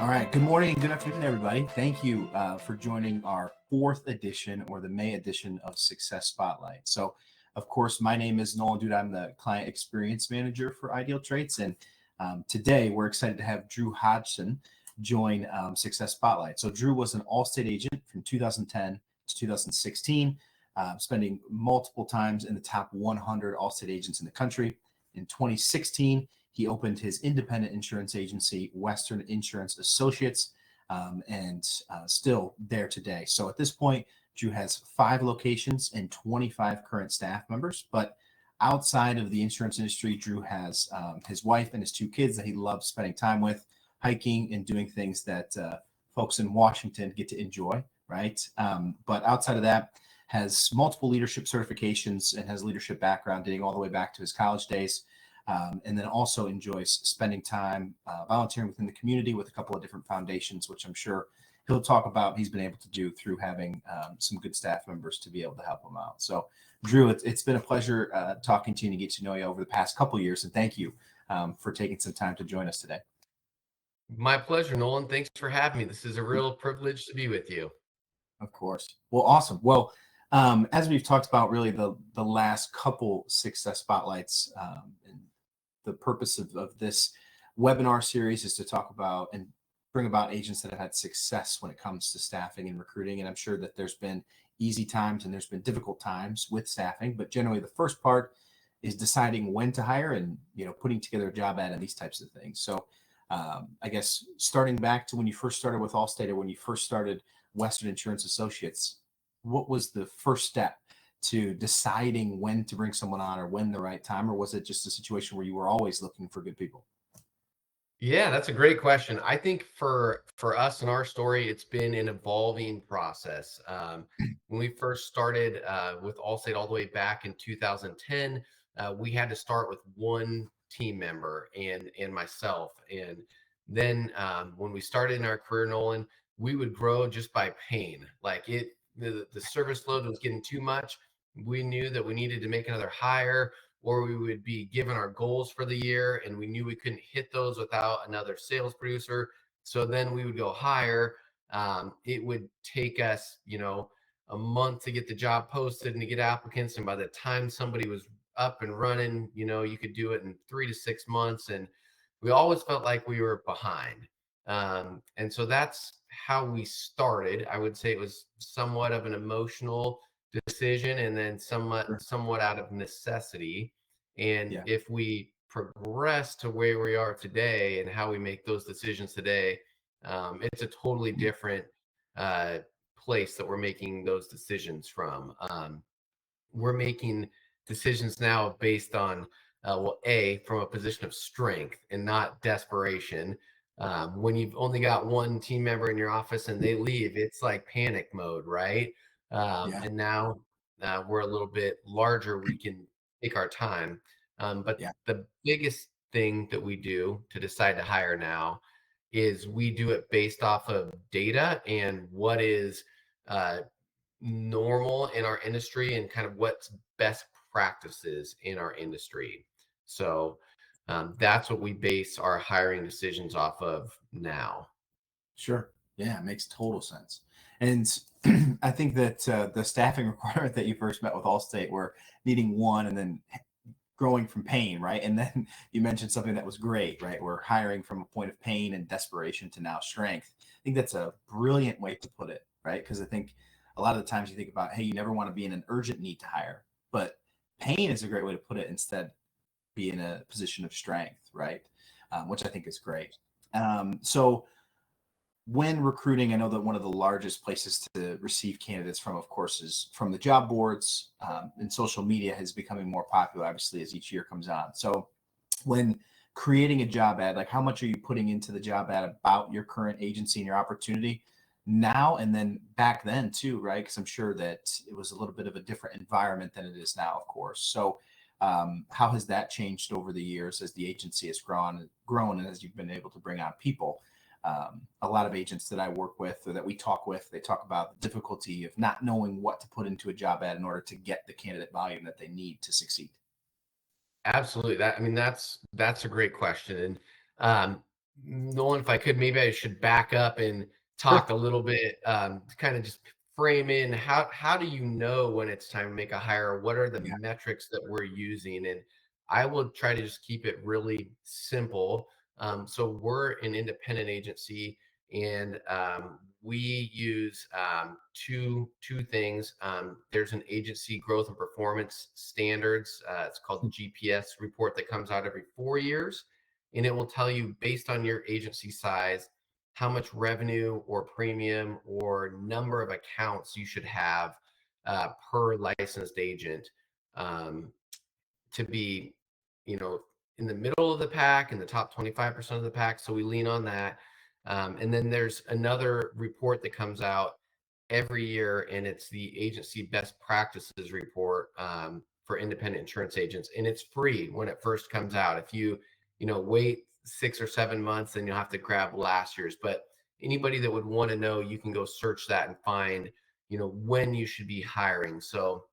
All right. Good morning and good afternoon, everybody. Thank you for joining our fourth edition or the May edition of Success Spotlight. So, of course, my name is Nolan Dude. I'm the Client Experience Manager for IdealTraits. And today we're excited to have Drew Hodgson join Success Spotlight. So Drew was an Allstate agent from 2010 to 2016, spending multiple times in the top 100 Allstate agents in the country. In 2016, he opened his independent insurance agency, Western Insurance Associates, and still there today. So at this point, Drew has 5 locations and 25 current staff members. But outside of the insurance industry, Drew has his wife and his 2 kids that he loves spending time with, hiking and doing things that folks in Washington get to enjoy, right? But outside of that, has multiple leadership certifications and has leadership background dating all the way back to his college days. And then also enjoys spending time volunteering within the community with a couple of different foundations, which I'm sure he'll talk about he's been able to do through having some good staff members to be able to help him out. So, Drew, it's been a pleasure talking to you and get to know you over the past couple of years. And thank you for taking some time to join us today. My pleasure, Nolan. Thanks for having me. This is a real privilege to be with you. Of course. Well, awesome. Well, as we've talked about really the last couple Success Spotlights, and the purpose of this webinar series is to talk about and bring about agents that have had success when it comes to staffing and recruiting. And I'm sure that there's been easy times and there's been difficult times with staffing, but generally the first part is deciding when to hire and, putting together a job ad and these types of things. So I guess starting back to when you first started with Allstate or when you first started Western Insurance Associates, what was the first step to deciding when to bring someone on or when the right time, or was it just a situation where you were always looking for good people? Yeah, that's a great question. I think for us in our story, it's been an evolving process. When we first started with Allstate all the way back in 2010, we had to start with one team member and myself. And then when we started in our career, Nolan, we would grow just by pain. Like the service load was getting too much. We knew that we needed to make another hire, or we would be given our goals for the year and we knew we couldn't hit those without another sales producer. So then we would go hire. It would take us, a month to get the job posted and to get applicants. And by the time somebody was up and running, you could do it in 3 to 6 months. And we always felt like we were behind. And so that's how we started. I would say it was somewhat of an emotional decision and then somewhat out of necessity. And if we progress to where we are today and how we make those decisions today, it's a totally different place that we're making those decisions from. We're making decisions now based on from a position of strength and not desperation. When you've only got one team member in your office and they leave, it's like panic mode, right? And now we're a little bit larger. We can take our time. But the biggest thing that we do to decide to hire now is we do it based off of data and what is normal in our industry and kind of what's best practices in our industry. So that's what we base our hiring decisions off of now. Sure. Yeah, it makes total sense. And I think that the staffing requirement that you first met with Allstate were needing one and then growing from pain, right? And then you mentioned something that was great, right? We're hiring from a point of pain and desperation to now strength. I think that's a brilliant way to put it, right? Because I think a lot of the times you think about, hey, you never want to be in an urgent need to hire, but pain is a great way to put it. Instead, be in a position of strength, right? Which I think is great. So when recruiting, I know that one of the largest places to receive candidates from, of course, is from the job boards, and social media is becoming more popular, obviously, as each year comes on. So when creating a job ad, like how much are you putting into the job ad about your current agency and your opportunity now and then back then too, right? Because I'm sure that it was a little bit of a different environment than it is now, of course. So how has that changed over the years as the agency has grown and as you've been able to bring on people? A lot of agents that I work with or that we talk with, they talk about the difficulty of not knowing what to put into a job ad in order to get the candidate volume that they need to succeed. Absolutely. That's a great question. And Nolan, if I could, maybe I should back up and talk Sure. a little bit, to kind of just frame in how do you know when it's time to make a hire? What are the Yeah. metrics that we're using? And I will try to just keep it really simple. So we're an independent agency, and we use two things. There's an agency growth and performance standards. It's called the GPS report that comes out every 4 years, and it will tell you based on your agency size how much revenue or premium or number of accounts you should have per licensed agent, um, to be, you know, in the middle of the pack, in the top 25% of the pack. So we lean on that. And then there's another report that comes out every year, and it's the agency best practices report, for independent insurance agents, and it's free when it first comes out. If you wait 6 or 7 months, then you'll have to grab last year's. But anybody that would want to know, you can go search that and find when you should be hiring. So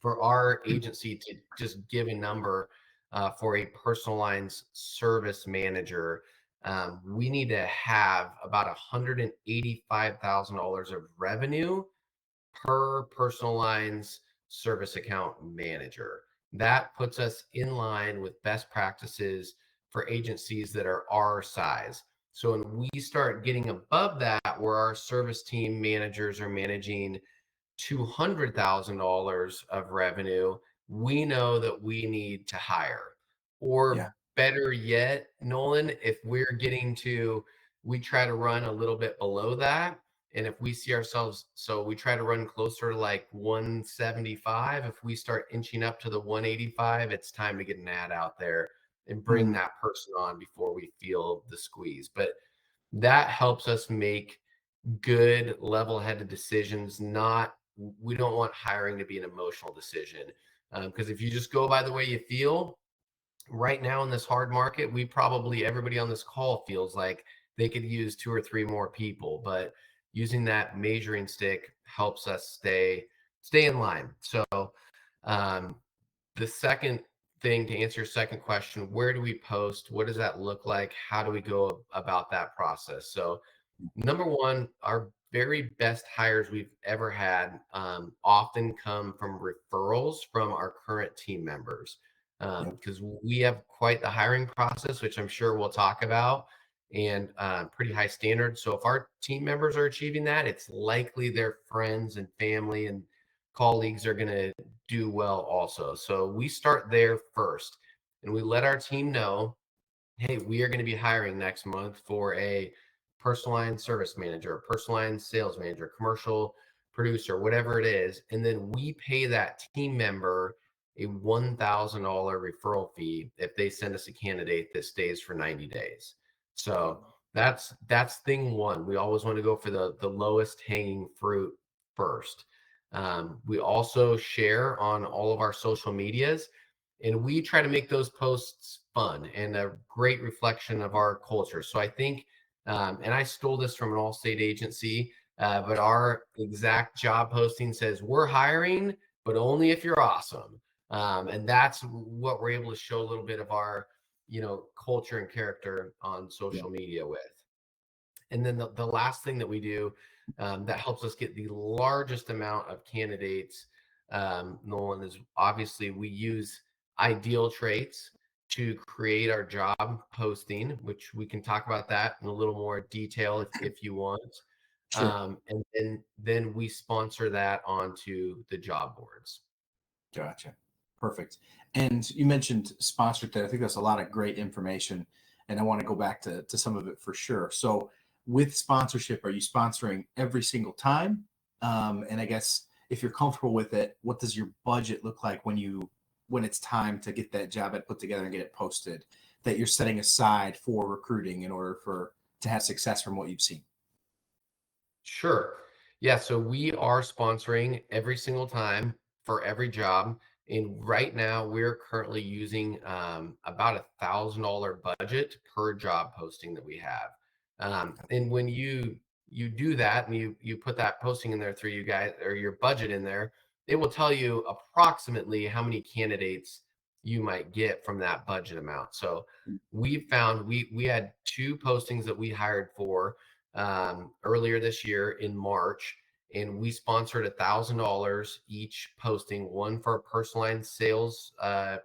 for our agency to just give a number, for a personal lines service manager, we need to have about $185,000 of revenue per personal lines service account manager. That puts us in line with best practices for agencies that are our size. So when we start getting above that, where our service team managers are managing $200,000 of revenue, we know that we need to hire. Yeah. Or better yet, Nolan, if we try to run a little bit below that. And if we see ourselves, so we try to run closer to like 175. If we start inching up to the 185, it's time to get an ad out there and bring Mm, that person on before we feel the squeeze. But that helps us make good level-headed decisions. Not We don't want hiring to be an emotional decision, because if you just go by the way you feel right now in this hard market, we probably, everybody on this call feels like they could use two or three more people. But using that measuring stick helps us stay in line. So um, the second thing, to answer your second question, where do we post? What does that look like? How do we go about that process? So number one, our very best hires we've ever had, often come from referrals from our current team members, yep. because we have quite the hiring process, which I'm sure we'll talk about, and pretty high standards. So if our team members are achieving that, it's likely their friends and family and colleagues are going to do well also. So we start there first, and we let our team know, hey, we are going to be hiring next month for a personal line service manager, a personal line sales manager, commercial producer, whatever it is. And then we pay that team member a $1,000 referral fee if they send us a candidate that stays for 90 days. So that's thing one. We always want to go for the lowest hanging fruit first. We also share on all of our social medias, and we try to make those posts fun and a great reflection of our culture. So I think, and I stole this from an Allstate agency, but our exact job posting says, "We're hiring, but only if you're awesome." And that's what we're able to show a little bit of our, culture and character on Yeah. social media with. And then the last thing that we do, that helps us get the largest amount of candidates, Nolan, is obviously we use IdealTraits to create our job posting, which we can talk about that in a little more detail if you want. Sure. And then we sponsor that onto the job boards. Gotcha. Perfect. And you mentioned sponsored there. I think that's a lot of great information. And I want to go back to some of it for sure. So with sponsorship, are you sponsoring every single time? And I guess if you're comfortable with it, what does your budget look like when it's time to get that job ad put together and get it posted that you're setting aside for recruiting in order for to have success from what you've seen? Sure. Yeah. So we are sponsoring every single time for every job. And right now, we're currently using, about $1,000 budget per job posting that we have. And when you do that and you put that posting in there through you guys, or your budget in there, it will tell you approximately how many candidates you might get from that budget amount. So we found we had two postings that we hired for earlier this year in March, and we sponsored $1,000 each posting, one for a personal line sales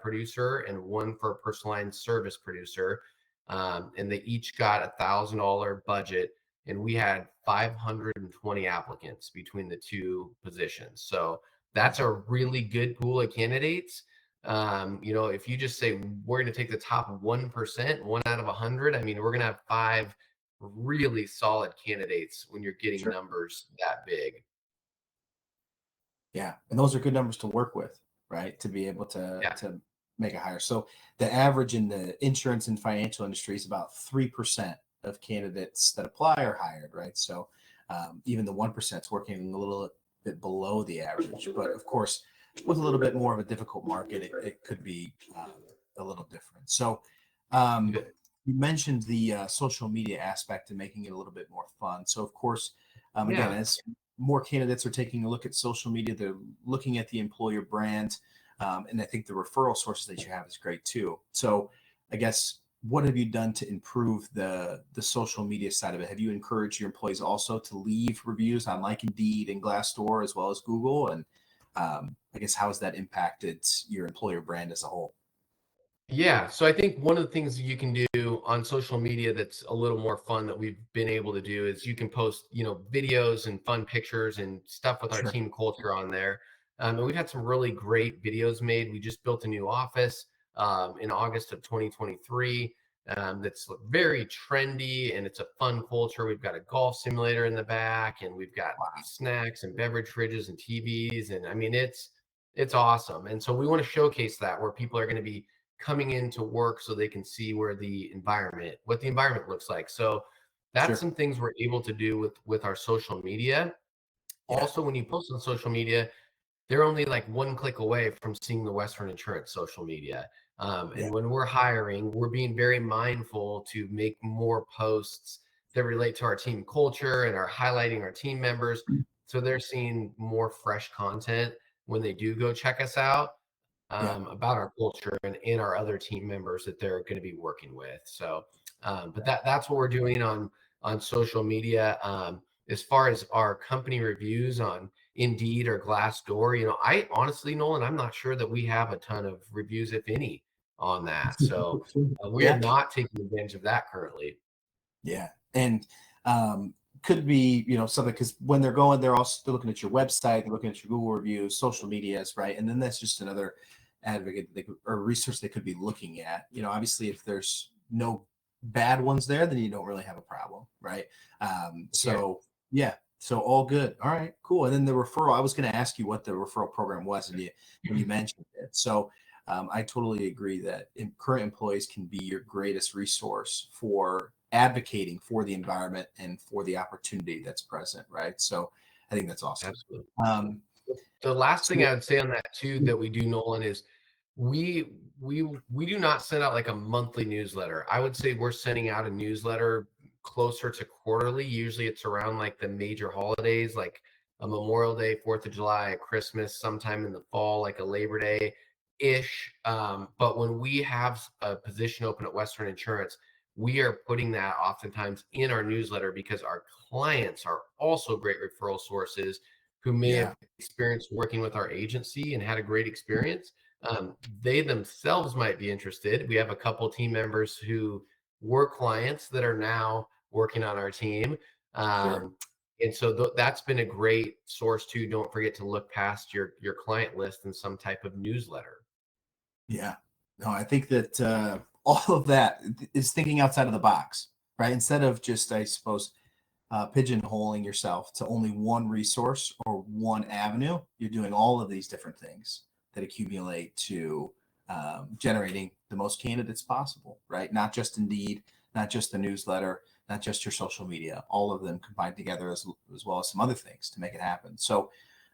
producer and one for a personal line service producer. And they each got $1,000 budget, and we had 520 applicants between the two positions. So that's a really good pool of candidates. If you just say we're going to take the top 1%, one out of 100, I mean, we're going to have five really solid candidates when you're getting Sure. numbers that big. Yeah, and those are good numbers to work with, right? To be able Yeah. to make a hire. So the average in the insurance and financial industry is about 3% of candidates that apply are hired, right? So even the 1% is working a little bit below the average, but of course, with a little bit more of a difficult market, it could be a little different. So um, you mentioned the social media aspect and making it a little bit more fun. So of course, again, Yeah. as more candidates are taking a look at social media, they're looking at the employer brand, and I think the referral sources that you have is great too. So I guess, what have you done to improve the social media side of it? Have you encouraged your employees also to leave reviews on like Indeed and Glassdoor as well as Google? And I guess, how has that impacted your employer brand as a whole? Yeah. So I think one of the things you can do on social media that's a little more fun that we've been able to do is you can post, videos and fun pictures and stuff with our Sure. team culture on there. And we've had some really great videos made. We just built a new office in August of 2023 that's very trendy, and it's a fun culture. We've got a golf simulator in the back, and we've got Wow. snacks and beverage fridges and TVs. And I mean, it's awesome. And so we want to showcase that, where people are going to be coming into work so they can see what the environment looks like. So that's Sure. some things we're able to do with our social media. Yeah. Also, when you post on social media, they're only like one click away from seeing the Western Insurance social media. Yeah. And when we're hiring, we're being very mindful to make more posts that relate to our team culture and are highlighting our team members. So they're seeing more fresh content when they do go check us out, Yeah. about our culture and in our other team members that they're going to be working with. So, but that's what we're doing on social media. As far as our company reviews on Indeed or Glassdoor, I honestly, Nolan, I'm not sure that we have a ton of reviews, if any, on that. So we are Yeah. not taking advantage of that currently. Yeah. And could be, something, because when they're going, they're also looking at your website, they're looking at your Google reviews, social medias, right? And then that's just another advocate or resource they could be looking at. Obviously, if there's no bad ones there, then you don't really have a problem, right? Yeah. So yeah. So all good. All right, cool. And then the referral, I was going to ask you what the referral program was, and you mentioned it. So I totally agree that current employees can be your greatest resource for advocating for the environment and for the opportunity that's present, right? So I think that's awesome. Absolutely. Um, The last thing so I would say on that too that we do, Nolan, is we do not send out like a monthly newsletter. I would say we're sending out a newsletter closer to quarterly. Usually it's around like the major holidays, like a Memorial Day, 4th of July, Christmas, sometime in the fall, like a Labor Day ish. But when we have a position open at Western Insurance, we are putting that oftentimes in our newsletter because our clients are also great referral sources who may yeah, have experienced working with our agency and had a great experience. They themselves might be interested. We have a couple team members who were clients that are now working on our team. sure. And so that's been a great source too. Don't forget to look past your client list in some type of newsletter. Yeah. No, I think that all of that is thinking outside of the box, right? Instead of just, I suppose, pigeonholing yourself to only one resource or one avenue, you're doing all of these different things that accumulate to generating the most candidates possible, right? Not just Indeed, not just the newsletter, not just your social media, all of them combined together, as well as some other things to make it happen. So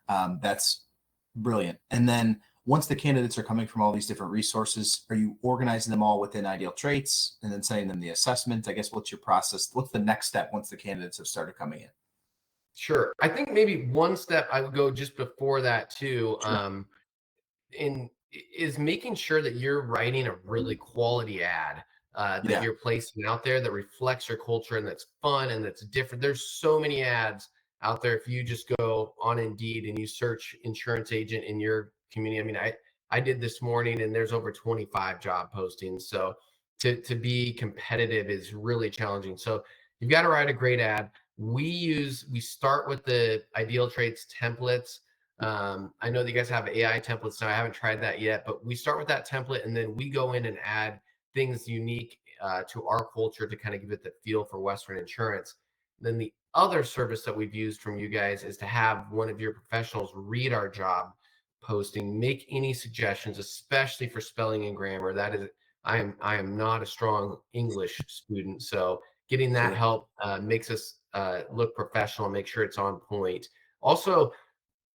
that's brilliant. And then once the candidates are coming from all these different resources, are you organizing them all within IdealTraits and then sending them the assessment? I guess, what's your process? What's the next step once the candidates have started coming in? Sure. I think maybe one step I would go just before that too. Sure. In is making sure that you're writing a really quality ad that Yeah. you're placing out there that reflects your culture and that's fun and that's different. There's so many ads out there. If you just go on Indeed and you search insurance agent in your community, I mean, I did this morning and there's over 25 job postings. So to be competitive is really challenging. So you've got to write a great ad. We start with the IdealTraits templates. I know that you guys have AI templates now. I haven't tried that yet, but we start with that template and then we go in and add things unique to our culture to kind of give it the feel for Western insurance. Then the other service that we've used from you guys is to have one of your professionals read our job posting, make any suggestions, especially for spelling and grammar. That is, I am not a strong English student, so getting that Sure. help makes us look professional, make sure it's on point. Also,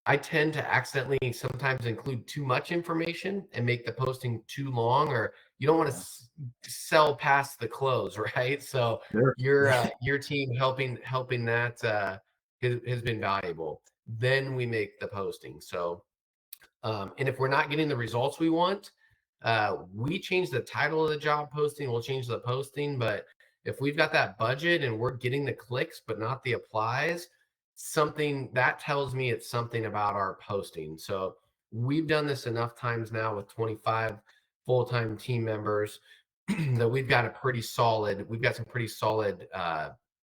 I tend to accidentally sometimes include too much information and make the posting too long, or you don't want to Yeah. sell past the close, right? So Sure. your team helping that has been valuable. Then we make the posting. So and if we're not getting the results we want, we change the title of the job posting. We'll change the posting. But if we've got that budget and we're getting the clicks, but not the applies, something that tells me it's something about our posting. So we've done this enough times now with 25 full-time team members that we've got some pretty solid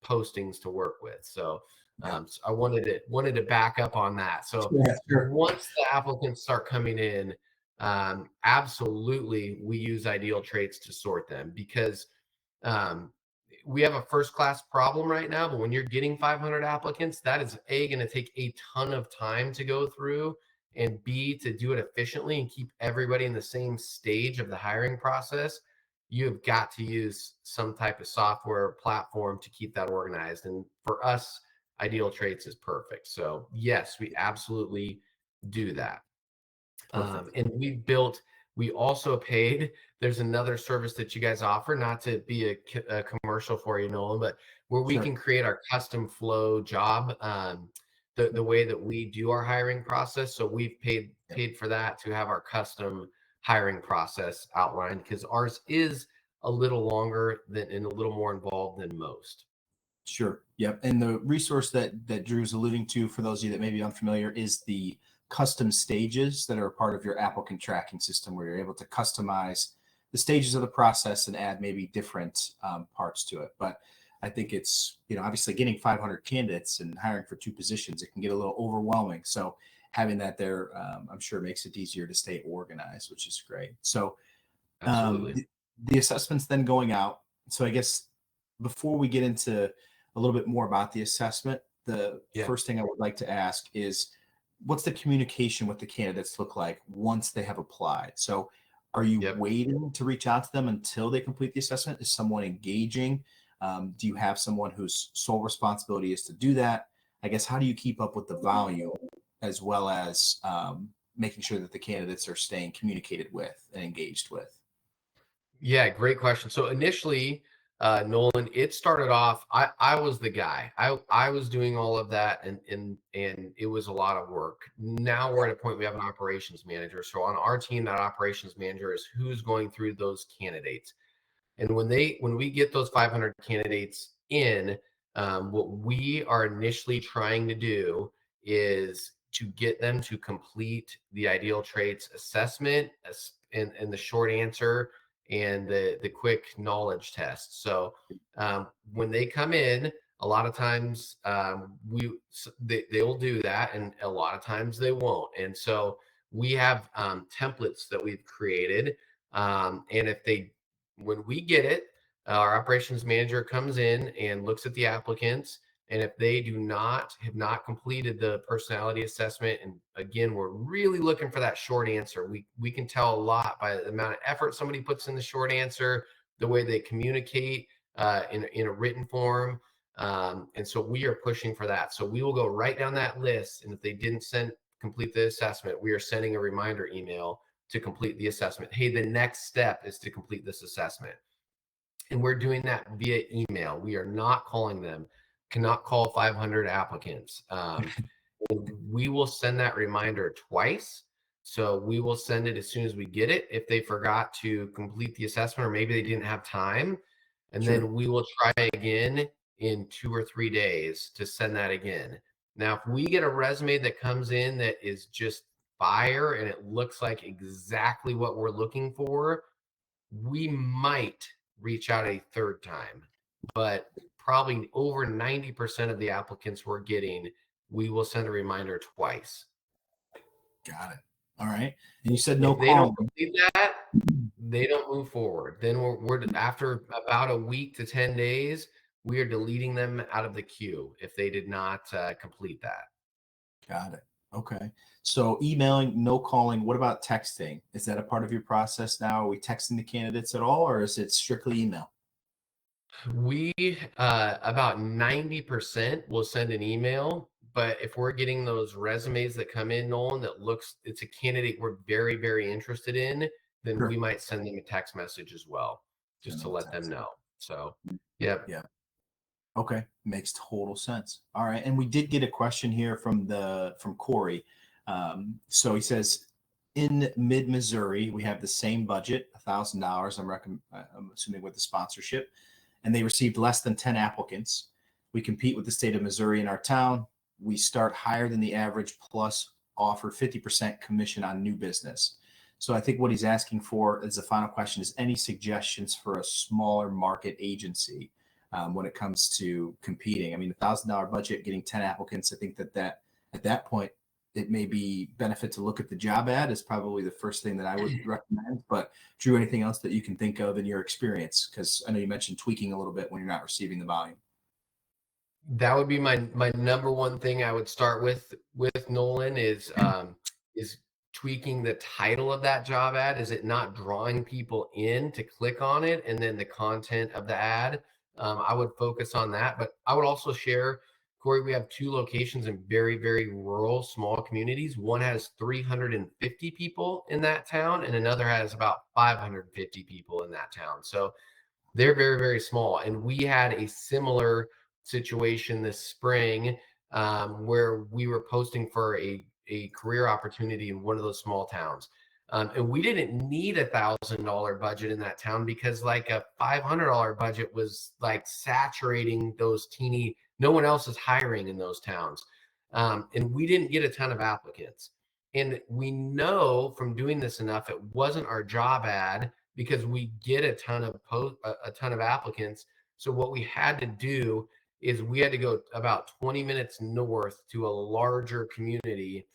postings to work with. Yeah. So I wanted to back up on that. So Yeah. Sure. once the applicants start coming in, absolutely we use IdealTraits to sort them because um, we have a first class problem right now. But when you're getting 500 applicants, that is going to take a ton of time to go through, and B, to do it efficiently and keep everybody in the same stage of the hiring process. You have got to use some type of software platform to keep that organized. And for us, IdealTraits is perfect. So yes, we absolutely do that. Perfect. And we also paid, there's another service that you guys offer, not to be a commercial for you, Nolan, but where we Sure. can create our custom flow job, the way that we do our hiring process. So we've Yep. paid for that to have our custom hiring process outlined, because ours is a little longer than and a little more involved than most. Sure. Yep. And the resource that Drew's alluding to, for those of you that may be unfamiliar, is the custom stages that are a part of your applicant tracking system, where you're able to customize the stages of the process and add maybe different parts to it. But I think it's, obviously getting 500 candidates and hiring for 2 positions, it can get a little overwhelming. So having that there, I'm sure makes it easier to stay organized, which is great. So Absolutely. the assessments then going out. So I guess before we get into a little bit more about the assessment, the Yeah. first thing I would like to ask is, what's the communication with the candidates look like once they have applied? So are you Yep. waiting to reach out to them until they complete the assessment? Is someone engaging? Do you have someone whose sole responsibility is to do that? I guess, how do you keep up with the volume, as well as making sure that the candidates are staying communicated with and engaged with? Yeah, great question. So initially, Nolan, it started off, I was the guy. I was doing all of that, and it was a lot of work. Now we're at a point we have an operations manager. So on our team, that operations manager is who's going through those candidates. And when we get those 500 candidates in, what we are initially trying to do is to get them to complete the IdealTraits assessment and the short answer and the quick knowledge test. So when they come in, a lot of times they'll do that, and a lot of times they won't. And so we have templates that we've created, and if they when we get it, our operations manager comes in and looks at the applicants. And if they have not completed the personality assessment, and again, we're really looking for that short answer. We can tell a lot by the amount of effort somebody puts in the short answer, the way they communicate in a written form. And so we are pushing for that. So we will go right down that list. And if they didn't complete the assessment, we are sending a reminder email to complete the assessment. Hey, the next step is to complete this assessment. And we're doing that via email. We are not calling them, cannot call 500 applicants. We will send that reminder twice. So we will send it as soon as we get it. If they forgot to complete the assessment or maybe they didn't have time, and Sure. then we will try again in 2 or 3 days to send that again. Now, if we get a resume that comes in that is just fire and it looks like exactly what we're looking for, we might reach out a third time, but probably over 90% of the applicants we're getting, we will send a reminder twice. Got it. All right. And you said no If they don't calling. complete that, they don't move forward. Then we're after about a week to 10 days, we are deleting them out of the queue if they did not complete that. Got it. Okay. So emailing, no calling. What about texting? Is that a part of your process now? Are we texting the candidates at all, or is it strictly email? We about 90% will send an email, but if we're getting those resumes that come in, Nolan, that looks it's a candidate we're very, very interested in, then Sure. we might send them a text message as well, just Send to them a let them text. know. So, yeah. Yeah. Okay. Makes total sense. All right. And we did get a question here from Corey. So he says, in mid Missouri, we have the same budget, $1,000. I'm assuming with the sponsorship, and they received less than 10 applicants. We compete with the state of Missouri in our town. We start higher than the average, plus offer 50% commission on new business. So I think what he's asking for as the final question is any suggestions for a smaller market agency when it comes to competing. I mean, $1,000 budget, getting 10 applicants. I think that at that point, it may be benefit to look at the job ad is probably the first thing that I would recommend. But Drew, anything else that you can think of in your experience? Because I know you mentioned tweaking a little bit when you're not receiving the volume. That would be my number one thing I would start with Nolan is tweaking the title of that job ad. Is it not drawing people in to click on it? And then the content of the ad, I would focus on that. But I would also share, Corey, we have 2 locations in very, very rural, small communities. One has 350 people in that town, and another has about 550 people in that town. So they're very, very small. And we had a similar situation this spring where we were posting for a career opportunity in one of those small towns. And we didn't need $1,000 budget in that town because like a $500 budget was like saturating those teeny, no one else is hiring in those towns. And we didn't get a ton of applicants. And we know from doing this enough, it wasn't our job ad because we get a ton of applicants. So what we had to do is we had to go about 20 minutes north to a larger community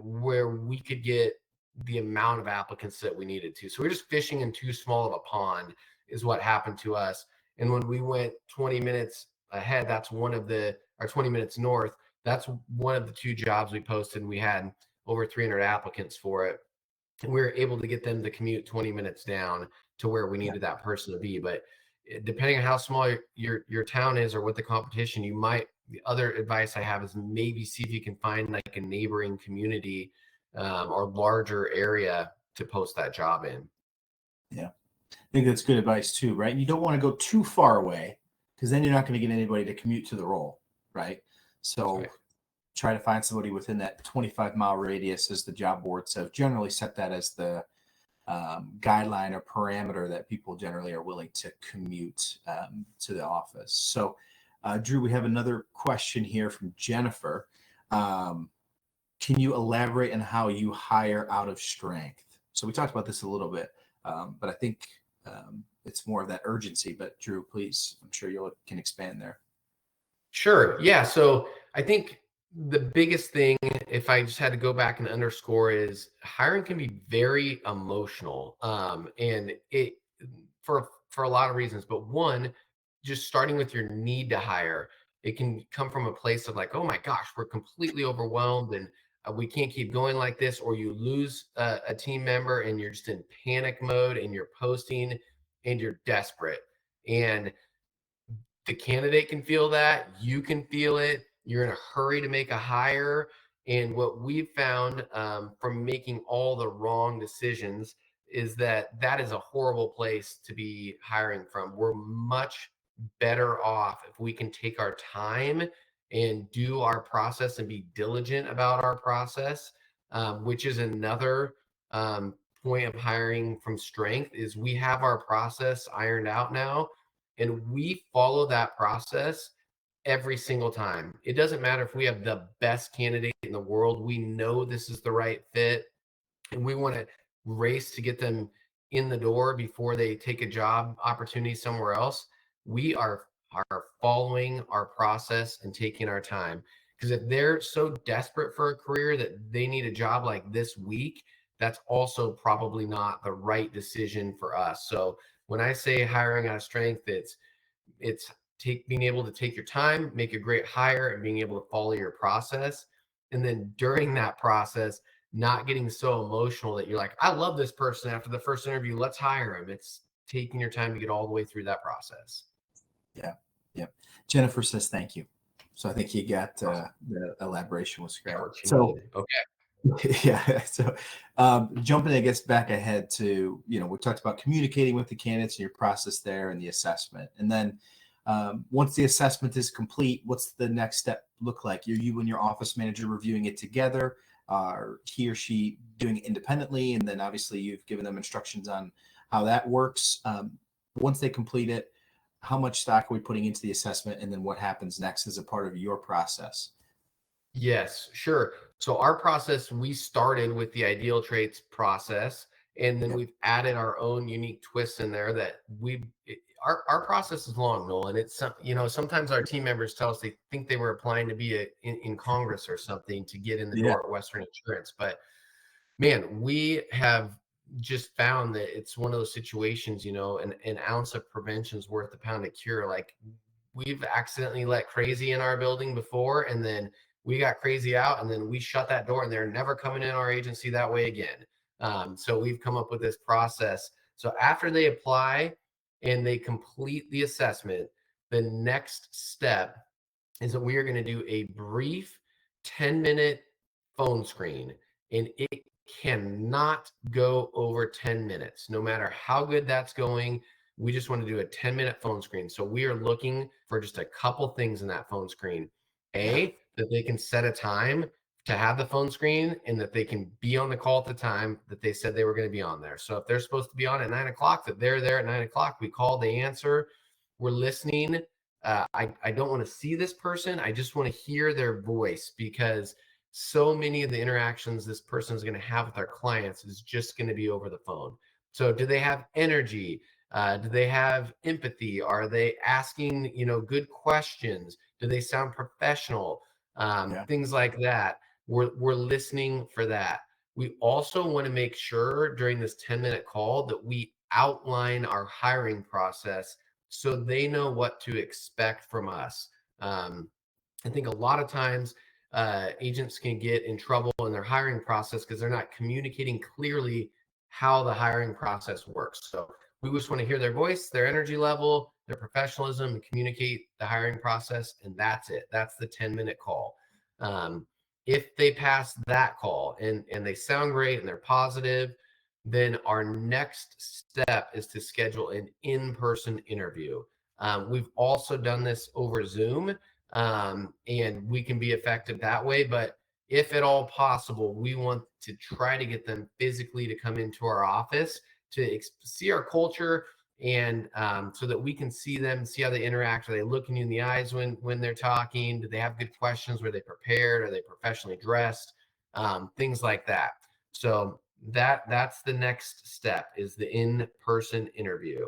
where we could get the amount of applicants that we needed to. So we're just fishing in too small of a pond is what happened to us. And when we went 20 minutes ahead, that's one of the, or 20 minutes north, that's one of the 2 jobs we posted, and we had over 300 applicants for it. And we were able to get them to commute 20 minutes down to where we needed that person to be. But depending on how small your town is or what the competition, you might, the other advice I have is maybe see if you can find like a neighboring community or larger area to post that job in. Yeah. I think that's good advice too, right? And you don't want to go too far away because then you're not going to get anybody to commute to the role, right? So Right. try to find somebody within that 25-mile radius, as the job boards have generally set that as the guideline or parameter that people generally are willing to commute to the office. So, Drew, we have another question here from Jennifer. Can you elaborate on how you hire out of strength? So we talked about this a little bit, but I think it's more of that urgency. But Drew, please, I'm sure you can expand there. Sure. Yeah. So I think the biggest thing, if I just had to go back and underscore, is hiring can be very emotional. And it for a lot of reasons. But one, just starting with your need to hire, it can come from a place of like, oh my gosh, we're completely overwhelmed and we can't keep going like this. Or you lose a team member and you're just in panic mode and you're posting and you're desperate. And the candidate can feel that, you can feel it, you're in a hurry to make a hire. And what we've found from making all the wrong decisions is that that is a horrible place to be hiring from. We're much better off if we can take our time and do our process and be diligent about our process. which is another point of hiring from strength, is we have our process ironed out now, and we follow that process every single time. It doesn't matter if we have the best candidate in the world. We know this is the right fit, and we want to race to get them in the door before they take a job opportunity somewhere else. We are following our process and taking our time, because if they're so desperate for a career that they need a job like this week, that's also probably not the right decision for us. So when I say hiring out of strength, it's being able to take your time, make a great hire, and being able to follow your process. And then during that process, not getting so emotional that you're like, I love this person after the first interview, let's hire him. It's taking your time to get all the way through that process. Yeah. Yeah. Jennifer says thank you. So I think you got the elaboration was great. So Okay. yeah. So jumping, I guess, back ahead to, we talked about communicating with the candidates and your process there and the assessment. And then once the assessment is complete, what's the next step look like? Are you and your office manager reviewing it together? Or he or she doing it independently? And then obviously you've given them instructions on how that works. Once they complete it, how much stock are we putting into the assessment? And then what happens next as a part of your process? Yes, sure. So our process, we started with the IdealTraits process, and then Yep. we've added our own unique twists in there that our process is long, Nolan. It's sometimes our team members tell us they think they were applying to be in Congress or something to get in the Yeah. door at Western Insurance. But man, we have just found that it's one of those situations, an ounce of prevention is worth a pound of cure. Like, we've accidentally let crazy in our building before, and then we got crazy out, and then we shut that door, and they're never coming in our agency that way again. So we've come up with this process. So after they apply and they complete the assessment, the next step is that we are going to do a brief 10-minute phone screen, and it cannot go over 10 minutes. No matter how good that's going, we just want to do a 10-minute phone screen. So we are looking for just a couple things in that phone screen. That they can set a time to have the phone screen, and that they can be on the call at the time that they said they were going to be on there. So if they're supposed to be on at 9 o'clock, that they're there at 9 o'clock. We call, they answer, we're listening. I don't want to see this person. I just want to hear their voice, because so many of the interactions this person is going to have with our clients is just going to be over the phone. So do they have energy? Do they have empathy? Are they asking, good questions? Do they sound professional? Things like that. We're listening for that. We also want to make sure during this 10-minute call that we outline our hiring process so they know what to expect from us. I think a lot of times agents can get in trouble in their hiring process because they're not communicating clearly how the hiring process works. So we just want to hear their voice, their energy level, their professionalism, and communicate the hiring process. And that's it. That's the 10-minute call. If they pass that call and they sound great and they're positive, then our next step is to schedule an in-person interview. We've also done this over Zoom, and we can be effective that way. But if at all possible, we want to try to get them physically to come into our office to see our culture, and so that we can see them, see how they interact. Are they looking you in the eyes when they're talking? Do they have good questions? Were they prepared? Are they professionally dressed? Things like that. So that's the next step, is the in-person interview.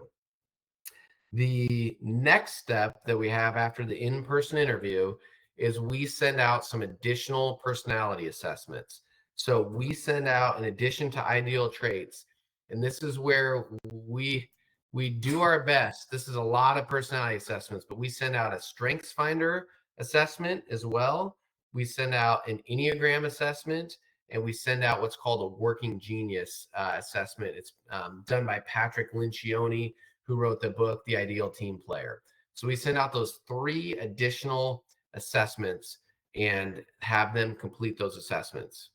The next step that we have after the in-person interview is we send out some additional personality assessments. So we send out, in addition to IdealTraits, and this is where we do our best. This is a lot of personality assessments, but we send out a Strengths Finder assessment as well. We send out an Enneagram assessment, and we send out what's called a Working Genius assessment. It's done by Patrick Lencioni, who wrote the book, The Ideal Team Player. So we send out those 3 additional assessments and have them complete those assessments.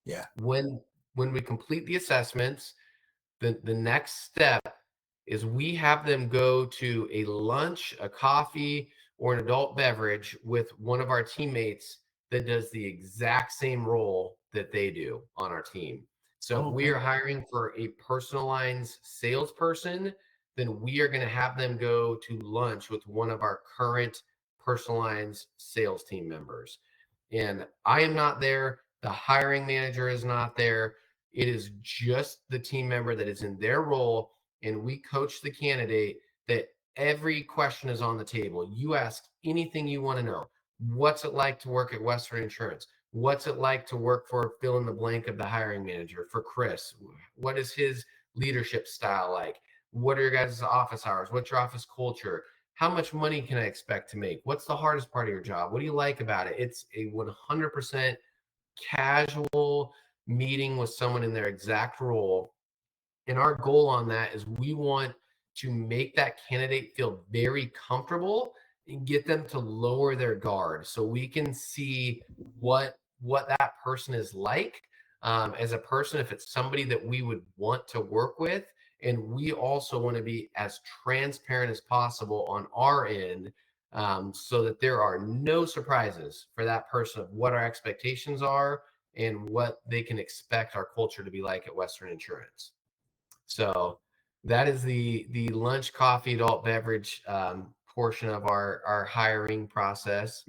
Yeah. When we complete the assessments, the next step is we have them go to a lunch, a coffee, or an adult beverage with one of our teammates that does the exact same role that they do on our team. So if we Okay. are hiring for a personal lines salesperson, then we are going to have them go to lunch with one of our current personal lines sales team members. And I am not there. The hiring manager is not there. It is just the team member that is in their role. And we coach the candidate that every question is on the table. You ask anything you want to know. What's it like to work at Western Insurance? What's it like to work for fill in the blank of the hiring manager for Chris? What is his leadership style like? What are your guys' office hours? What's your office culture? How much money can I expect to make? What's the hardest part of your job? What do you like about it? It's a 100% casual meeting with someone in their exact role. And our goal on that is we want to make that candidate feel very comfortable and get them to lower their guard so we can see what that person is like as a person, if it's somebody that we would want to work with. And we also want to be as transparent as possible on our end, so that there are no surprises for that person of what our expectations are and what they can expect our culture to be like at Western Insurance. So that is the lunch, coffee, adult beverage portion of our hiring process.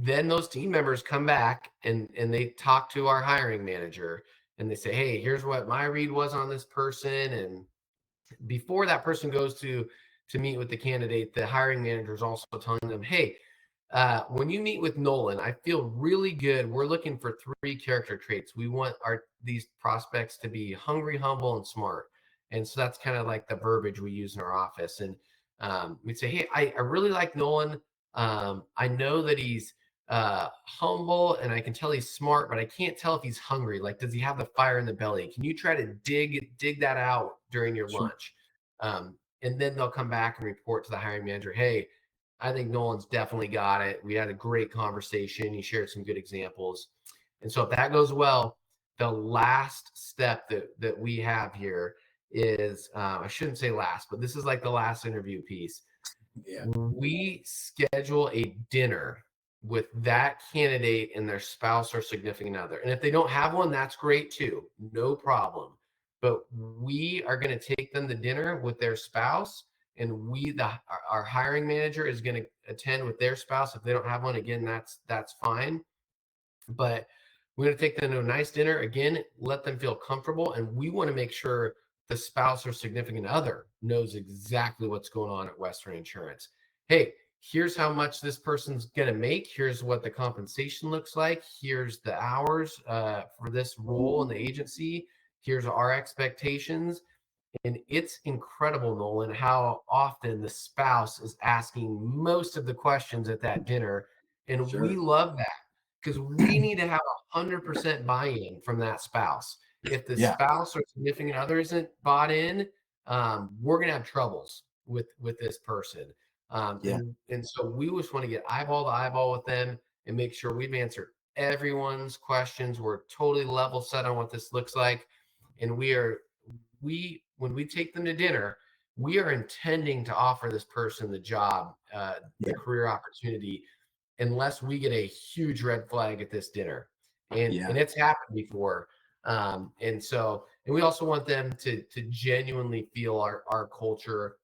Then those team members come back and they talk to our hiring manager and they say, hey, here's what my read was on this person. And before that person goes to meet with the candidate, the hiring manager is also telling them, hey, when you meet with Nolan, I feel really good. We're looking for 3 character traits. We want these prospects to be hungry, humble, and smart. And so that's kind of like the verbiage we use in our office. And we'd say, hey, I really like Nolan. I know that he's humble and I can tell he's smart, but I can't tell if he's hungry. Like, does he have the fire in the belly? Can you try to dig that out during your Sure. lunch? And then they'll come back and report to the hiring manager, hey, I think Nolan's definitely got it. We had a great conversation. He shared some good examples. And so if that goes well, the last step that we have here is, I shouldn't say last, but this is like the last interview piece. Yeah. We schedule a dinner with that candidate and their spouse or significant other. And if they don't have one, that's great too. No problem. But we are going to take them to dinner with their spouse, and our hiring manager is going to attend with their spouse. If they don't have one, again, that's fine. But we're going to take them to a nice dinner, again, let them feel comfortable, and we want to make sure the spouse or significant other knows exactly what's going on at Western Insurance. Hey, here's how much this person's going to make. Here's what the compensation looks like. Here's the hours for this role in the agency. Here's our expectations. And it's incredible, Nolan, how often the spouse is asking most of the questions at that dinner. And Sure. we love that because we need to have 100% buy-in from that spouse. If the Yeah. spouse or significant other isn't bought in, we're going to have troubles with this person. Yeah. And so we just want to get eyeball to eyeball with them and make sure we've answered everyone's questions. We're totally level set on what this looks like. And when we take them to dinner, we are intending to offer this person the job, the career opportunity, unless we get a huge red flag at this dinner. And it's happened before. And we also want them to genuinely feel our culture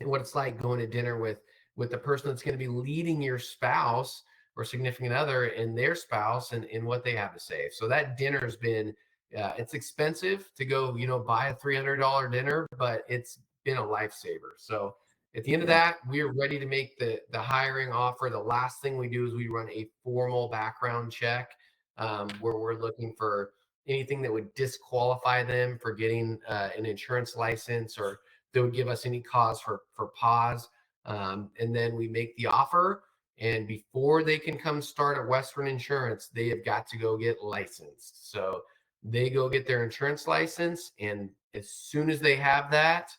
and what it's like going to dinner with the person that's going to be leading your spouse or significant other and their spouse and what they have to say. So that dinner has been, it's expensive to go, buy a $300 dinner, but it's been a lifesaver. So at the end of that, we are ready to make the hiring offer. The last thing we do is we run a formal background check, where we're looking for anything that would disqualify them for getting an insurance license, or that would give us any cause for pause. And then we make the offer. And before they can come start at Western Insurance, they have got to go get licensed. So they go get their insurance license. And as soon as they have that,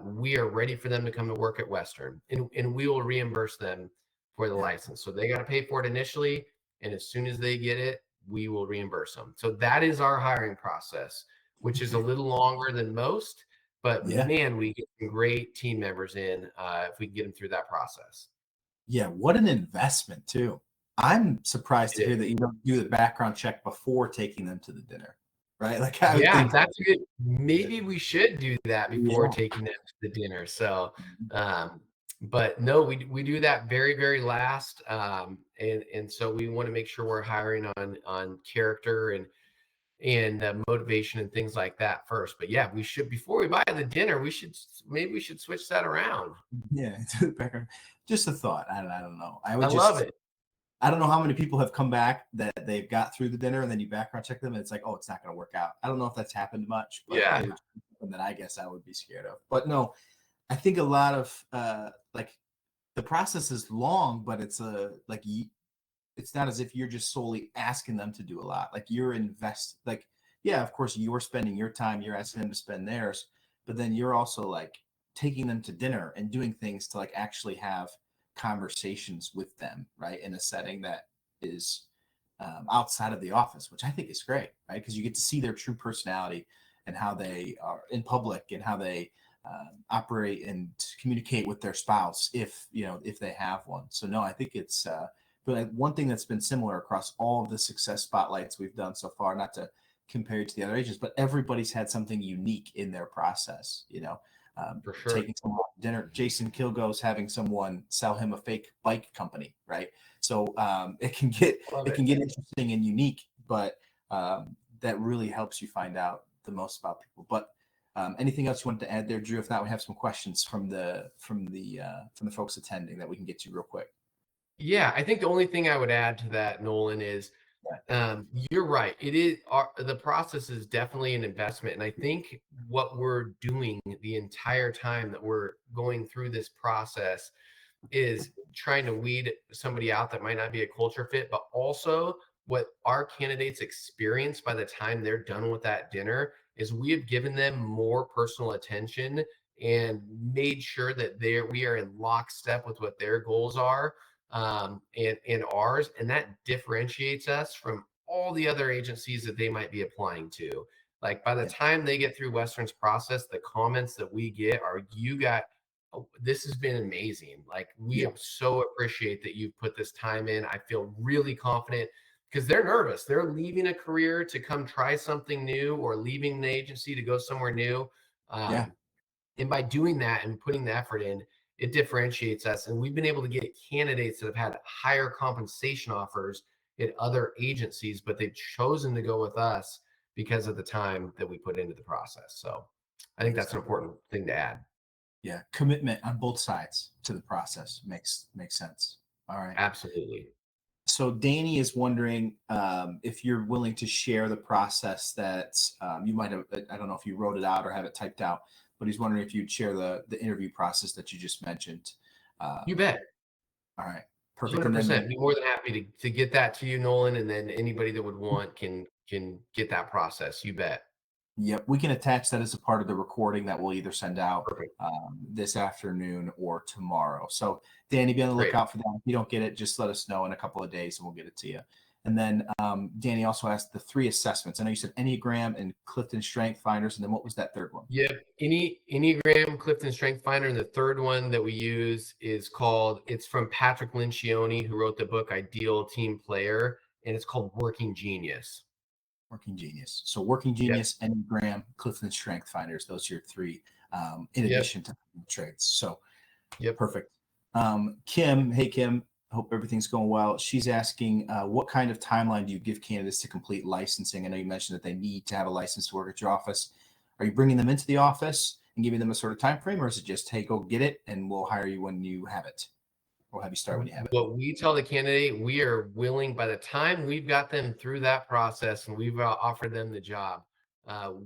we are ready for them to come to work at Western. And we will reimburse them for the license. So they got to pay for it initially. And as soon as they get it, we will reimburse them. So that is our hiring process, which is a little longer than most. But man, we get some great team members in if we can get them through that process. Yeah. What an investment too. I'm surprised to It hear is. that you don't do the background check before taking them to the dinner, right? Like I would Yeah, think, that's a good. Maybe we should do that before yeah. taking them to the dinner. So, um, but no, we do that very, very last. And so we want to make sure we're hiring on character and motivation and things like that first. But yeah, we should, before we buy the dinner, maybe we should switch that around. Yeah, to the background. Just a thought. I don't know. I love it. I don't know how many people have come back that they've got through the dinner and then you background check them and it's like, oh, it's not going to work out. I don't know if that's happened much, but it Yeah, would be something that I guess I would be scared of. But no, I think a lot of like the process is long, but it's it's not as if you're just solely asking them to do a lot. Like you're like, yeah, of course you're spending your time, you're asking them to spend theirs, but then you're also like taking them to dinner and doing things to like actually have conversations with them, right? In a setting that is outside of the office, which I think is great, right? Because you get to see their true personality and how they are in public and how they operate and communicate with their spouse if they have one. So no, I think it's but one thing that's been similar across all of the success spotlights we've done so far, not to compare it to the other agents, but everybody's had something unique in their process. for sure. Taking someone to dinner. Jason Kilgo's having someone sell him a fake bike company, right? So Love it it. can get interesting and unique, but that really helps you find out the most about people. But anything else you wanted to add there, Drew? If not, we have some questions from the folks attending that we can get to real quick. Yeah, I think the only thing I would add to that, Nolan, is you're right. It is the process is definitely an investment. And I think what we're doing the entire time that we're going through this process is trying to weed somebody out that might not be a culture fit, but also what our candidates experience by the time they're done with that dinner is we have given them more personal attention and made sure that we are in lockstep with what their goals are, and ours, and that differentiates us from all the other agencies that they might be applying to. Like by the Yeah, time they get through Western's process, the comments that we get are, "You got oh, this has been amazing. Like we yeah, so appreciate that you've put this time in. I feel really confident," because they're nervous. They're leaving a career to come try something new or leaving an agency to go somewhere new. yeah. Um, and by doing that and putting the effort in, it differentiates us. And we've been able to get candidates that have had higher compensation offers at other agencies, but they've chosen to go with us because of the time that we put into the process. So I think that's an So, important thing to add. yeah, commitment on both sides to the process makes sense. All right. Absolutely. So Danny is wondering if you're willing to share the process that you might have. I don't know if you wrote it out or have it typed out, but he's wondering if you'd share the interview process that you just mentioned. You Um, bet. all right, perfect. And then 100%. Be more than happy to get that to you, Nolan, and then anybody that would want can get that process. You bet. yep, we can attach that as a part of the recording that we'll either send out Perfect. this afternoon or tomorrow. So, Danny, be on the Great. lookout for that. If you don't get it, just let us know in a couple of days and we'll get it to you. And then Danny also asked the 3 assessments. I know you said Enneagram and Clifton Strength Finders. And then what was that third one? Yep. Enneagram, Clifton Strength Finder, and the third one that we use it's from Patrick Lencioni, who wrote the book Ideal Team Player, and it's called Working Genius. Working Genius. So Working Yep. Genius, Enneagram, Clifton Strength Finders. Those are your 3 in Yep. addition to traits. So Yep. perfect. Kim, hey Kim, hope everything's going well. She's asking, what kind of timeline do you give candidates to complete licensing? I know you mentioned that they need to have a license to work at your office. Are you bringing them into the office and giving them a sort of time frame, or is it just, hey, go get it and we'll hire you when you have it? We'll have you start when you have it. What we tell the candidate, we are willing, by the time we've got them through that process and we've offered them the job,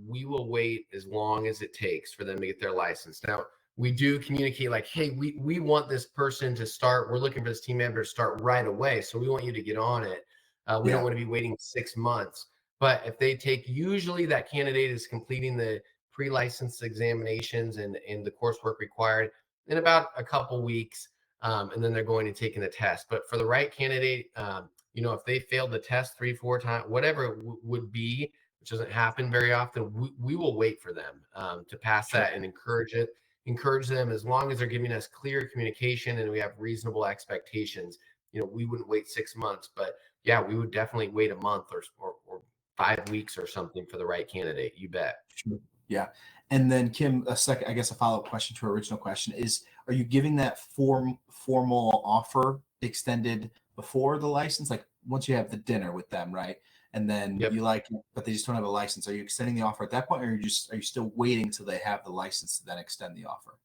we will wait as long as it takes for them to get their license. Now, we do communicate like, hey, we want this person to start. We're looking for this team member to start right away. So we want you to get on it. We don't Yeah. want to be waiting 6 months. But if they usually that candidate is completing the pre-license examinations and the coursework required in about a couple weeks. And then they're going and taking the test. But for the right candidate, if they failed the test 3, 4 times, whatever it would be, which doesn't happen very often, we will wait for them to pass Sure. that and encourage them as long as they're giving us clear communication and we have reasonable expectations. we wouldn't wait 6 months, but yeah, we would definitely wait a month or 5 weeks or something for the right candidate. You bet. Sure. Yeah. And then Kim, a second, I guess a follow-up question to our original question is, are you giving that formal offer extended before the license? Like once you have the dinner with them, right? And then Yep. you like, but they just don't have a license. Are you extending the offer at that point, or are you still waiting till they have the license to then extend the offer?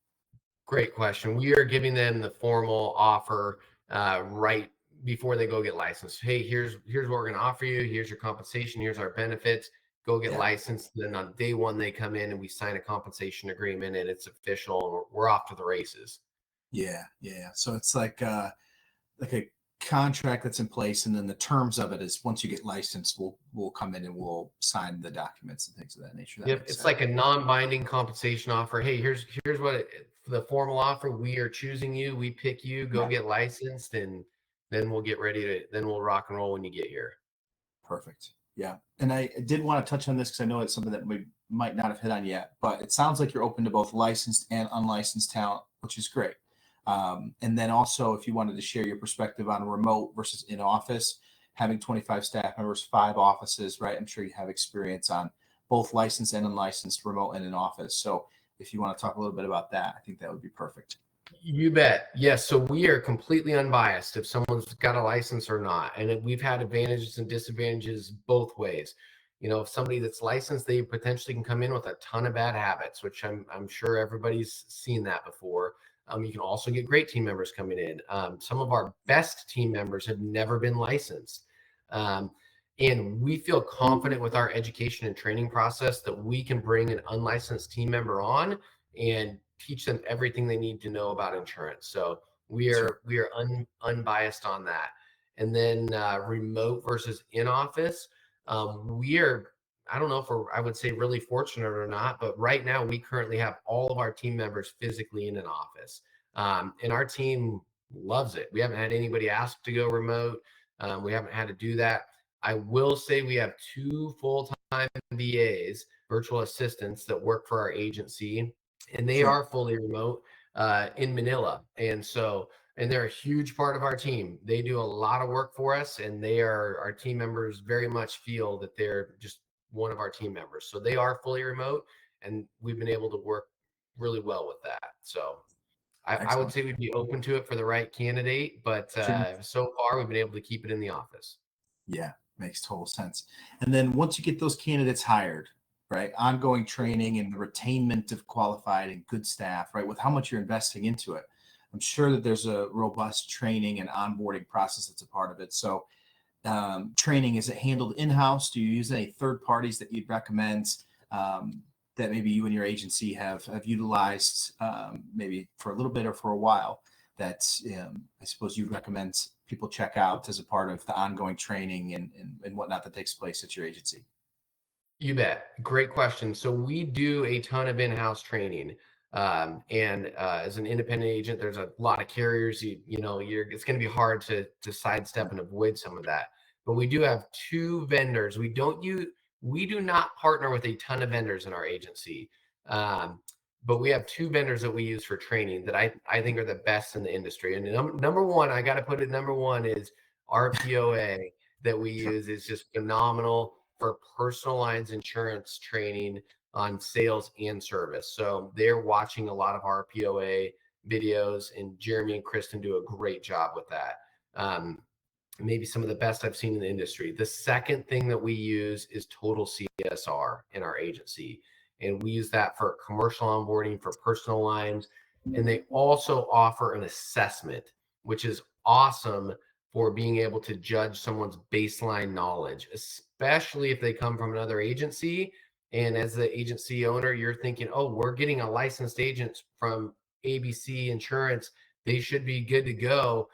Great question. We are giving them the formal offer right before they go get licensed. Hey, here's what we're going to offer you. Here's your compensation. Here's our benefits. Go get Yeah. licensed. Then on day one, they come in and we sign a compensation agreement, and it's official. And we're off to the races. Yeah. Yeah. So it's like a contract that's in place, and then the terms of it is once you get licensed, we'll come in and we'll sign the documents and things of that nature. That Yep, makes it's sense. like a non-binding compensation offer. Hey, here's what the formal offer. We are choosing you. We pick you. Go get licensed, and then we'll get ready to. Then we'll rock and roll when you get here. Perfect. Yeah. And I did want to touch on this because I know it's something that we might not have hit on yet, but it sounds like you're open to both licensed and unlicensed talent, which is great. And then also, if you wanted to share your perspective on remote versus in office, having 25 staff members, 5 offices, right? I'm sure you have experience on both licensed and unlicensed, remote and in office. So if you want to talk a little bit about that, I think that would be perfect. You bet. Yes. So we are completely unbiased if someone's got a license or not. And we've had advantages and disadvantages both ways. If somebody that's licensed, they potentially can come in with a ton of bad habits, which I'm sure everybody's seen that before. You can also get great team members coming in. Some of our best team members have never been licensed. Um, and we feel confident with our education and training process that we can bring an unlicensed team member on and teach them everything they need to know about insurance. So we Sure. are unbiased on that. And then remote versus in office, we are, I don't know if I would say really fortunate or not, but right now we currently have all of our team members physically in an office, and our team loves it. We haven't had anybody ask to go remote. We haven't had to do that. I will say we have 2 full-time VAs, virtual assistants, that work for our agency, and they Sure. are fully remote in Manila. And they're a huge part of our team. They do a lot of work for us, and our team members very much feel that they're just one of our team members. So they are fully remote, and we've been able to work really well with that. So I would Excellent. say we'd be open to it for the right candidate, but Sure. so far we've been able to keep it in the office. Yeah, makes total sense. And then once you get those candidates hired, right, ongoing training and the retainment of qualified and good staff, right, with how much you're investing into it, I'm sure that there's a robust training and onboarding process that's a part of it. So, training, is it handled in-house? Do you use any third parties that you'd recommend, that maybe you and your agency have utilized, maybe for a little bit or for a while, that I suppose you'd recommend people check out as a part of the ongoing training and whatnot that takes place at your agency? You bet. Great question. So we do a ton of in-house training. And as an independent agent, there's a lot of carriers. It's going to be hard to sidestep and avoid some of that. But we do have 2 vendors. We do not partner with a ton of vendors in our agency. But we have 2 vendors that we use for training that I think are the best in the industry. And number one, I got to put it number one, is RPOA that we Sure. use is just phenomenal for personal lines insurance training on sales and service. So they're watching a lot of RPOA videos, and Jeremy and Kristen do a great job with that. Maybe some of the best I've seen in the industry. The second thing that we use is Total CSR in our agency. And we use that for commercial onboarding, for personal lines. And they also offer an assessment, which is awesome for being able to judge someone's baseline knowledge, especially if they come from another agency. And as the agency owner, you're thinking, oh, we're getting a licensed agent from ABC Insurance. They should be good to go.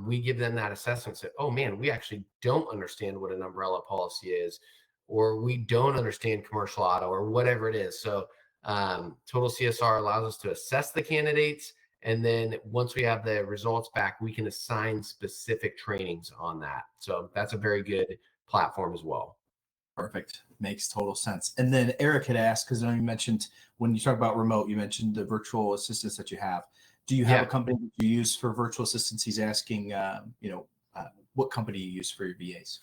We give them that assessment. Say, oh man, we actually don't understand what an umbrella policy is, or we don't understand commercial auto, or whatever it is. So Total CSR allows us to assess the candidates, and then once we have the results back, we can assign specific trainings on that. So that's a very good platform as well. Perfect. Makes total sense. And then Eric had asked, because I know you mentioned when you talk about remote, you mentioned the virtual assistants that you have. Do you have a Yeah. company that you use for virtual assistants? He's asking, what company you use for your VAs.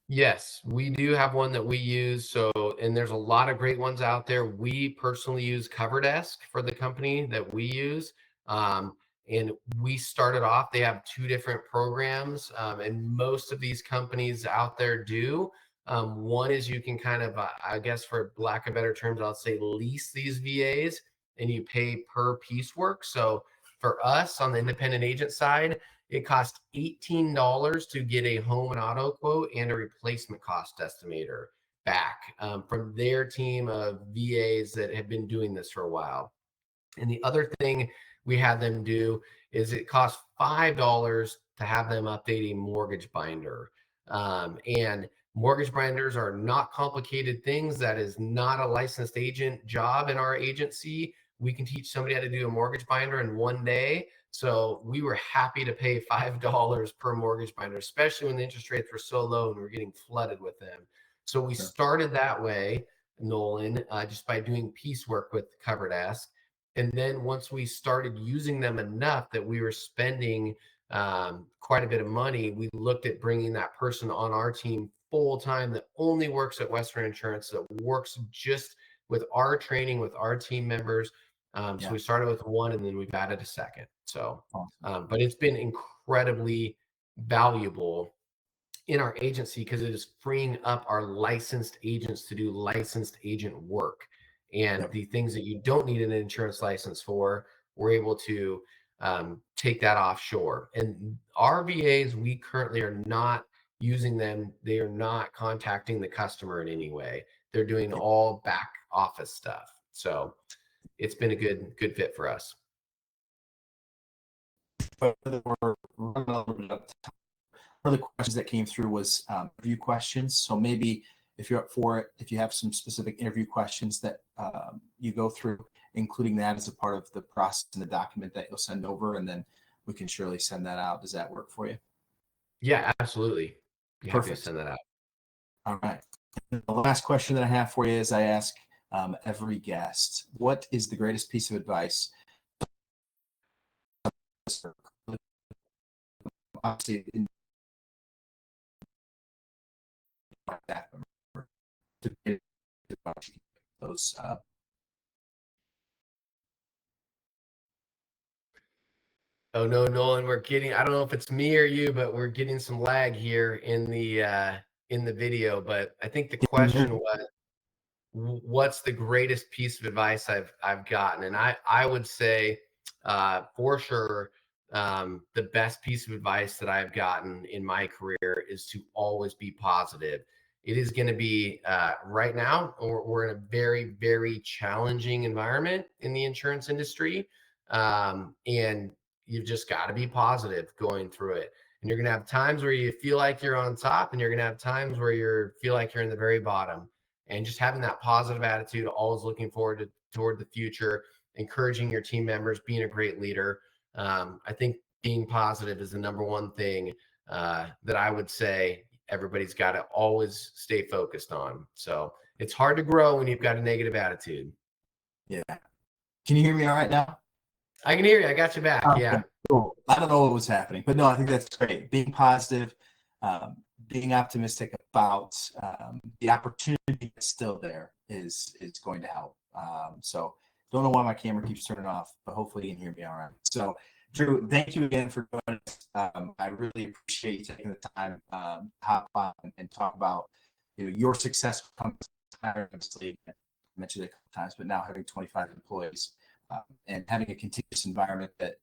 Yes, we do have one that we use. So, and there's a lot of great ones out there. We personally use CoverDesk for the company that we use. Um, and we started off, they have two different programs, and most of these companies out there do. One is you can kind of, I guess, for lack of better terms, I'll say lease these VAs and you pay per piecework. So for us on the independent agent side, it costs $18 to get a home and auto quote and a replacement cost estimator back from their team of VAs that have been doing this for a while. And the other thing we had them do is it costs $5 to have them update a mortgage binder. And mortgage binders are not complicated things. That is not a licensed agent job in our agency. We can teach somebody how to do a mortgage binder in one day. So we were happy to pay $5 per mortgage binder, especially when the interest rates were so low and we were getting flooded with them. So we started that way, Nolan, just by doing piecework with CoverDesk. And then once we started using them enough that we were spending quite a bit of money, we looked at bringing that person on our team full time that only works at Western Insurance, that works just with our training, with our team members. So we started with one and then we've added a second. So, but it's been incredibly valuable in our agency because it is freeing up our licensed agents to do licensed agent work. And the things that you don't need an insurance license for, we're able to take that offshore. And our VAs, we currently are not using them. They are not contacting the customer in any way. They're doing all back office stuff. So it's been a good fit for us. One of the questions that came through was interview questions. So maybe if you're up for it, if you have some specific interview questions that you go through, including that as a part of the process and the document that you'll send over, and then we can surely send that out. Does that work for you? Yeah, absolutely. Be happy to Perfect. send that out. All right. The last question that I have for you is I ask every guest, what is the greatest piece of advice? Obviously, those Oh no, Nolan, we're getting, I don't know if it's me or you, but we're getting some lag here in the video. But I think the question was, what's the greatest piece of advice I've gotten? And I would say for sure the best piece of advice that I've gotten in my career is to always be positive. It is going to be right now, we're in a very, very challenging environment in the insurance industry. And you've just got to be positive going through it. And you're going to have times where you feel like you're on top, and you're going to have times where you feel like you're in the very bottom. And just having that positive attitude, always looking forward toward the future, encouraging your team members, being a great leader. I think being positive is the number one thing that I would say everybody's got to always stay focused on. So it's hard to grow when you've got a negative attitude. Yeah. Can you hear me all right now? I can hear you. I got you back. Okay. Yeah. Cool. I don't know what was happening, but no, I think that's great. Being positive, being optimistic about the opportunity that's still there is going to help. So don't know why my camera keeps turning off, but hopefully you can hear me all right. So Drew, thank you again for joining us. I really appreciate you taking the time hop on and talk about your success. Obviously, I mentioned it a couple times, but now having 25 employees and having a continuous environment that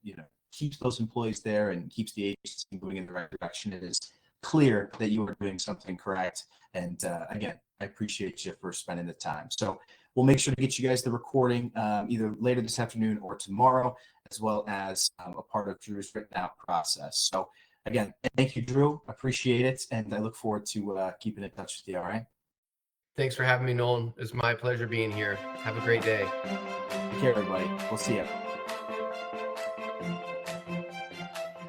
keeps those employees there and keeps the agency moving in the right direction. It is clear that you are doing something correct. And again, I appreciate you for spending the time. So we'll make sure to get you guys the recording either later this afternoon or tomorrow, as well as a part of Drew's written out process. So again, thank you, Drew. Appreciate it. And I look forward to keeping in touch with you. All right. Thanks for having me, Nolan. It's my pleasure being here. Have a great day. Take care, everybody. We'll see you.